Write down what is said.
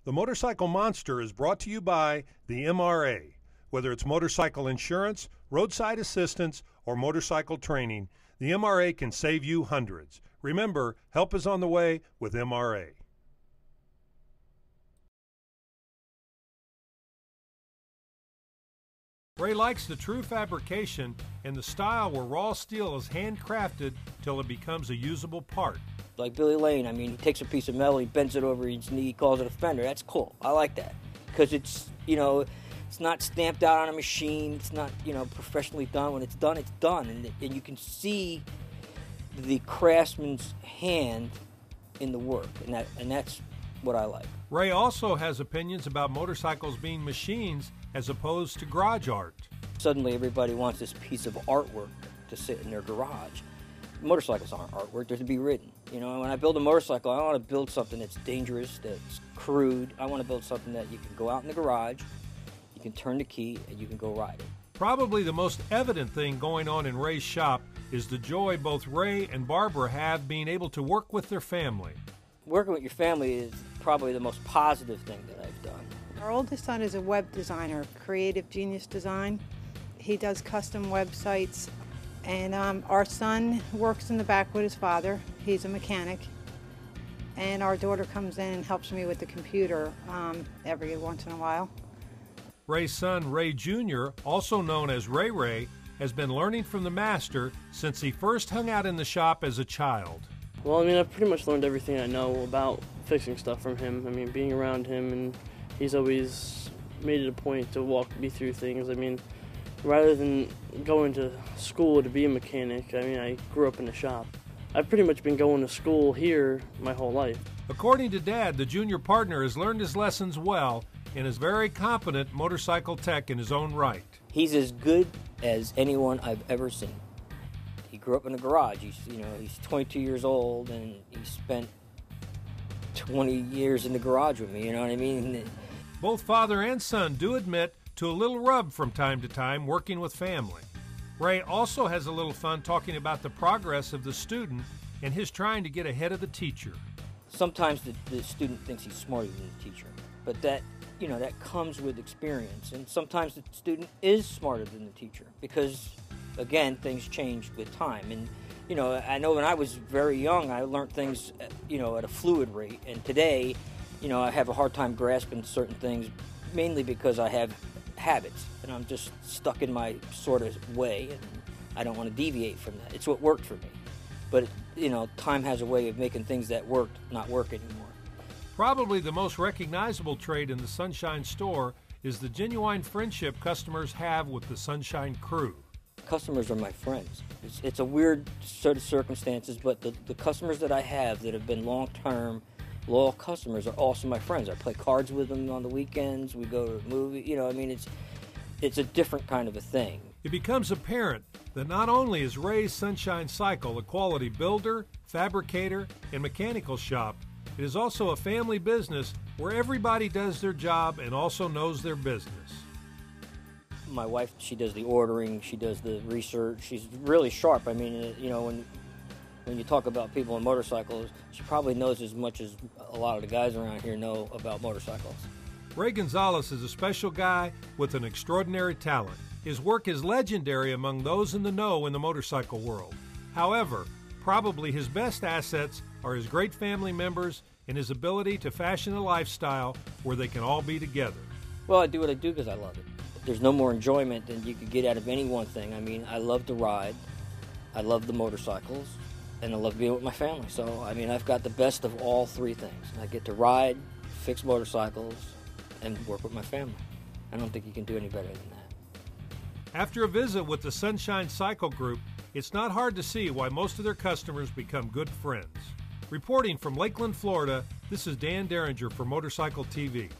The Motorcycle Monster is brought to you by the MRA. Whether it's motorcycle insurance, roadside assistance, or motorcycle training, the MRA can save you hundreds. Remember, help is on the way with MRA. Ray likes the true fabrication and the style where raw steel is handcrafted till it becomes a usable part. Like Billy Lane, I mean, he takes a piece of metal, he bends it over his knee, he calls it a fender. That's cool. I like that because it's, it's not stamped out on a machine. It's not, professionally done. When it's done, and you can see the craftsman's hand in the work, and that's what I like. Ray also has opinions about motorcycles being machines as opposed to garage art. Suddenly everybody wants this piece of artwork to sit in their garage. Motorcycles aren't artwork, they're to be ridden. When I build a motorcycle, I don't want to build something that's dangerous, that's crude. I want to build something that you can go out in the garage, you can turn the key, and you can go ride it. Probably the most evident thing going on in Ray's shop is the joy both Ray and Barbara have being able to work with their family. Working with your family is probably the most positive thing that I've done. Our oldest son is a web designer, Creative Genius Design. He does custom websites. And our son works in the back with his father. He's a mechanic. And our daughter comes in and helps me with the computer every once in a while. Ray's son, Ray Jr., also known as Ray Ray, has been learning from the master since he first hung out in the shop as a child. Well, I've pretty much learned everything I know about fixing stuff from him. Being around him, and he's always made it a point to walk me through things. Rather than going to school to be a mechanic, I grew up in the shop. I've pretty much been going to school here my whole life. According to Dad, the junior partner has learned his lessons well and is very competent motorcycle tech in his own right. He's as good as anyone I've ever seen. He grew up in a garage. He's 22 years old, and he spent 20 years in the garage with me, you know what I mean? Both father and son do admit to a little rub from time to time working with family. Ray also has a little fun talking about the progress of the student and his trying to get ahead of the teacher. Sometimes the student thinks he's smarter than the teacher, but that comes with experience. And sometimes the student is smarter than the teacher because, again, things change with time. And, I know when I was very young, I learned things, at a fluid rate. And today, I have a hard time grasping certain things, mainly because I have habits, and I'm just stuck in my sort of way, and I don't want to deviate from that. It's what worked for me. But, time has a way of making things that worked not work anymore. Probably the most recognizable trait in the Sunshine store is the genuine friendship customers have with the Sunshine crew. Customers are my friends. It's a weird set of circumstances, but the customers that I have that have been long-term, loyal customers are also my friends. I play cards with them on the weekends. We go to a movie. It's a different kind of a thing. It becomes apparent that not only is Ray's Sunshine Cycle a quality builder, fabricator, and mechanical shop, it is also a family business where everybody does their job and also knows their business. My wife, she does the ordering, she does the research. She's really sharp. When you talk about people in motorcycles, she probably knows as much as a lot of the guys around here know about motorcycles. Ray Gonzalez is a special guy with an extraordinary talent. His work is legendary among those in the know in the motorcycle world. However, probably his best assets are his great family members and his ability to fashion a lifestyle where they can all be together. Well, I do what I do because I love it. There's no more enjoyment than you could get out of any one thing. I love to ride, I love the motorcycles, and I love being with my family. So, I've got the best of all three things. I get to ride, fix motorcycles, and work with my family. I don't think you can do any better than that. After a visit with the Sunshine Cycle Group, it's not hard to see why most of their customers become good friends. Reporting from Lakeland, Florida, this is Dan Derringer for Motorcycle TV.